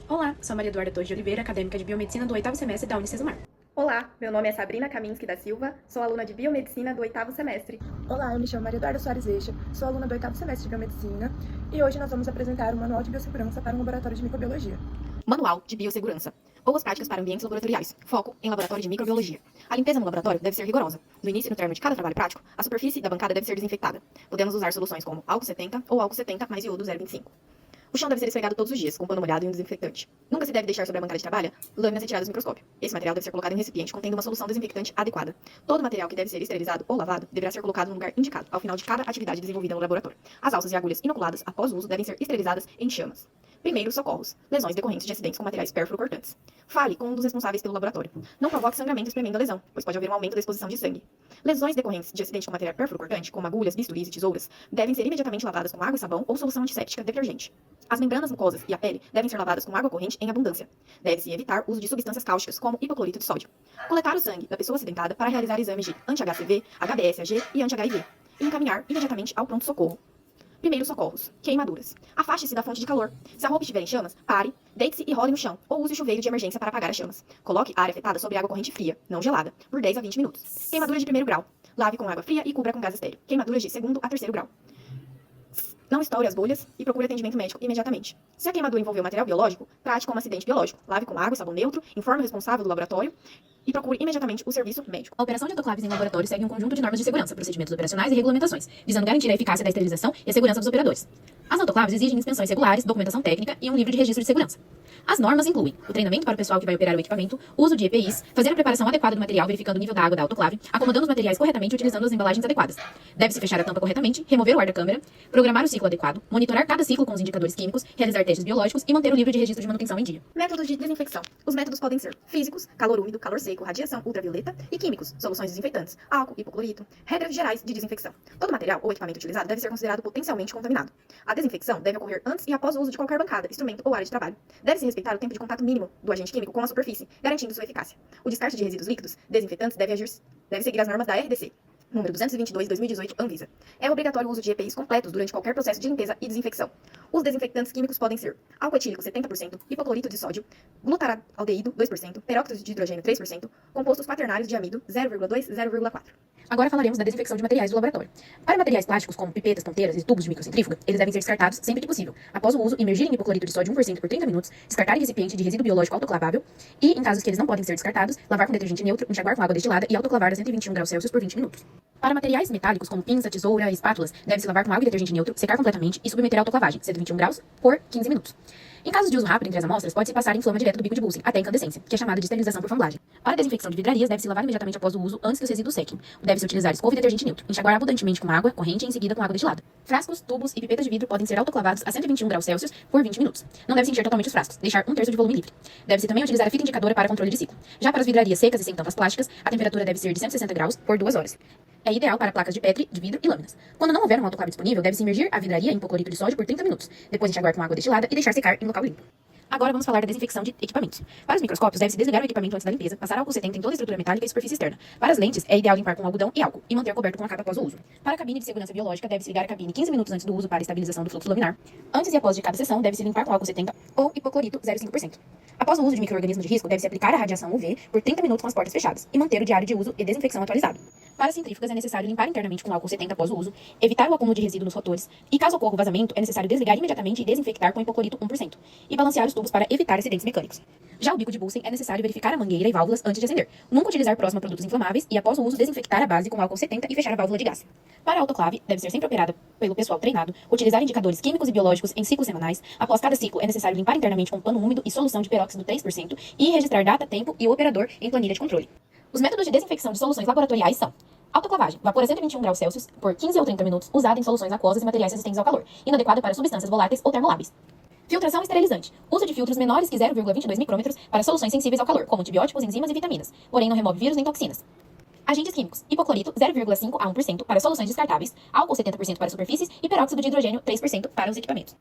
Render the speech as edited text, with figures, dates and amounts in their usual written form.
Olá, sou a Maria Eduarda Torres de Oliveira, acadêmica de Biomedicina do 8º semestre da Unicesumar. Olá, meu nome é Sabrina Kaminski da Silva, sou aluna de Biomedicina do 8º semestre. Olá, eu me chamo Maria Eduarda Soares Eixa, sou aluna do 8º semestre de Biomedicina e hoje nós vamos apresentar o Manual de Biossegurança para um laboratório de microbiologia. Manual de Biossegurança. Boas práticas para ambientes laboratoriais. Foco em laboratório de microbiologia. A limpeza no laboratório deve ser rigorosa. No início e no término de cada trabalho prático, a superfície da bancada deve ser desinfectada. Podemos usar soluções como álcool 70 ou álcool 70 mais iodo 0,25. O chão deve ser esfregado todos os dias, com pano molhado e um desinfetante. Nunca se deve deixar sobre a bancada de trabalho lâminas retiradas do microscópio. Esse material deve ser colocado em um recipiente contendo uma solução desinfectante adequada. Todo material que deve ser esterilizado ou lavado deverá ser colocado no lugar indicado, ao final de cada atividade desenvolvida no laboratório. As alças e agulhas inoculadas após o uso devem ser esterilizadas em chamas. Primeiros socorros. Lesões decorrentes de acidentes com materiais pérfuro-cortantes. Fale com um dos responsáveis pelo laboratório. Não provoque sangramento espremendo a lesão, pois pode haver um aumento da exposição de sangue. Lesões decorrentes de acidente com material pérfuro-cortante, como agulhas, bisturis e tesouras, devem ser imediatamente lavadas com água e sabão ou solução antisséptica detergente. As membranas mucosas e a pele devem ser lavadas com água corrente em abundância. Deve-se evitar o uso de substâncias cáusticas, como hipoclorito de sódio. Coletar o sangue da pessoa acidentada para realizar exames de anti-HCV, HBsAg e anti-HIV. E encaminhar imediatamente ao pronto-socorro. Primeiros socorros. Queimaduras. Afaste-se da fonte de calor. Se a roupa estiver em chamas, pare, deite-se e role no chão, ou use o chuveiro de emergência para apagar as chamas. Coloque a área afetada sobre água corrente fria, não gelada, por 10 a 20 minutos. Queimaduras de primeiro grau. Lave com água fria e cubra com gás estéreo. Queimaduras de segundo a terceiro grau. Não estoure as bolhas e procure atendimento médico imediatamente. Se a queimadura envolveu material biológico, trate como acidente biológico. Lave com água e sabão neutro, informe o responsável do laboratório e procure imediatamente o serviço médico. A operação de autoclaves em laboratório segue um conjunto de normas de segurança, procedimentos operacionais e regulamentações, visando garantir a eficácia da esterilização e a segurança dos operadores. As autoclaves exigem inspeções regulares, documentação técnica e um livro de registro de segurança. As normas incluem o treinamento para o pessoal que vai operar o equipamento, o uso de EPIs, fazer a preparação adequada do material verificando o nível da água da autoclave, acomodando os materiais corretamente e utilizando as embalagens adequadas. Deve-se fechar a tampa corretamente, remover o ar da câmera, programar o ciclo adequado, monitorar cada ciclo com os indicadores químicos, realizar testes biológicos e manter o livro de registro de manutenção em dia. Métodos de desinfecção. Os métodos podem ser físicos, calor úmido, calor seco, radiação ultravioleta e químicos, soluções desinfetantes, álcool, hipoclorito. Regras gerais de desinfecção. Todo material ou equipamento utilizado deve ser considerado potencialmente contaminado. A desinfecção deve ocorrer antes e após o uso de qualquer bancada, instrumento ou área de trabalho. Deve-se respeitar o tempo de contato mínimo do agente químico com a superfície, garantindo sua eficácia. O descarte de resíduos líquidos desinfetantes deve seguir as normas da RDC. Número 222/2018, Anvisa. É obrigatório o uso de EPIs completos durante qualquer processo de limpeza e desinfecção. Os desinfectantes químicos podem ser álcool etílico 70%, hipoclorito de sódio, glutaraldeído 2%, peróxido de hidrogênio 3%, compostos quaternários de amido 0,2 e 0,4. Agora falaremos da desinfecção de materiais do laboratório. Para materiais plásticos como pipetas, ponteiras e tubos de microcentrífuga, eles devem ser descartados sempre que possível. Após o uso, imergir em hipoclorito de sódio 1% por 30 minutos, descartar em recipiente de resíduo biológico autoclavável e, em casos que eles não podem ser descartados, lavar com detergente neutro, enxaguar com água destilada e autoclavar a 121 graus Celsius por 20 minutos. Para materiais metálicos como pinça, tesoura e espátulas, deve-se lavar com água e detergente neutro, secar completamente e submeter à autoclavagem, 121 graus por 15 minutos. Em casos de uso rápido entre as amostras, pode-se passar em flama direto do bico de Bunsen, até incandescência, que é chamada de esterilização por famulagem. Para a desinfecção de vidrarias, deve-se lavar imediatamente após o uso, antes que os resíduos sequem. Deve-se utilizar escova e detergente neutro, enxaguar abundantemente com água corrente e em seguida com água destilada. Frascos, tubos e pipetas de vidro podem ser autoclavados a 121 graus Celsius por 20 minutos. Não deve-se encher totalmente os frascos, deixar 1/3 de volume livre. Deve-se também utilizar a fita indicadora para controle de ciclo. Já para as vidrarias secas e sem tampas plásticas, a temperatura deve ser de 160 graus por 2 horas. É ideal para placas de Petri, de vidro e lâminas. Quando não houver um autoclave disponível, deve-se imergir a vidraria em hipoclorito de sódio por 30 minutos, depois enxaguar com água destilada e deixar secar em local limpo. Agora vamos falar da desinfecção de equipamentos. Para os microscópios, deve-se desligar o equipamento antes da limpeza, passar álcool 70 em toda a estrutura metálica e superfície externa. Para as lentes, é ideal limpar com algodão e álcool e manter coberto com a capa após o uso. Para a cabine de segurança biológica, deve-se ligar a cabine 15 minutos antes do uso para a estabilização do fluxo laminar. Antes e após de cada sessão, deve-se limpar com álcool 70 ou hipoclorito 0,5%. Após o uso de micro-organismos de risco, deve-se aplicar a radiação UV por 30 minutos com as portas fechadas e manter o diário de uso e desinfecção atualizado. Para as centrífugas, é necessário limpar internamente com álcool 70 após o uso, evitar o acúmulo de resíduo nos rotores e, caso ocorra o vazamento, é necessário desligar imediatamente e desinfectar com hipoclorito 1% e balancear os tubos para evitar acidentes mecânicos. Já o bico de Bunsen, é necessário verificar a mangueira e válvulas antes de acender. Nunca utilizar próximo a produtos inflamáveis e, após o uso, desinfectar a base com álcool 70 e fechar a válvula de gás. Para a autoclave, deve ser sempre operada pelo pessoal treinado, utilizar indicadores químicos e biológicos em ciclos semanais. Após cada ciclo, é necessário limpar internamente com pano úmido e solução de peróxido 3% e registrar data, tempo e o operador em planilha de controle. Os métodos de desinfecção de soluções laboratoriais são: autoclavagem, vapor a 121 graus Celsius por 15 ou 30 minutos, usado em soluções aquosas e materiais resistentes ao calor, inadequado para substâncias voláteis ou termoláveis. Filtração esterilizante. Uso de filtros menores que 0,22 micrômetros para soluções sensíveis ao calor, como antibióticos, enzimas e vitaminas, porém não remove vírus nem toxinas. Agentes químicos. Hipoclorito 0,5 a 1% para soluções descartáveis, álcool 70% para superfícies e peróxido de hidrogênio 3% para os equipamentos.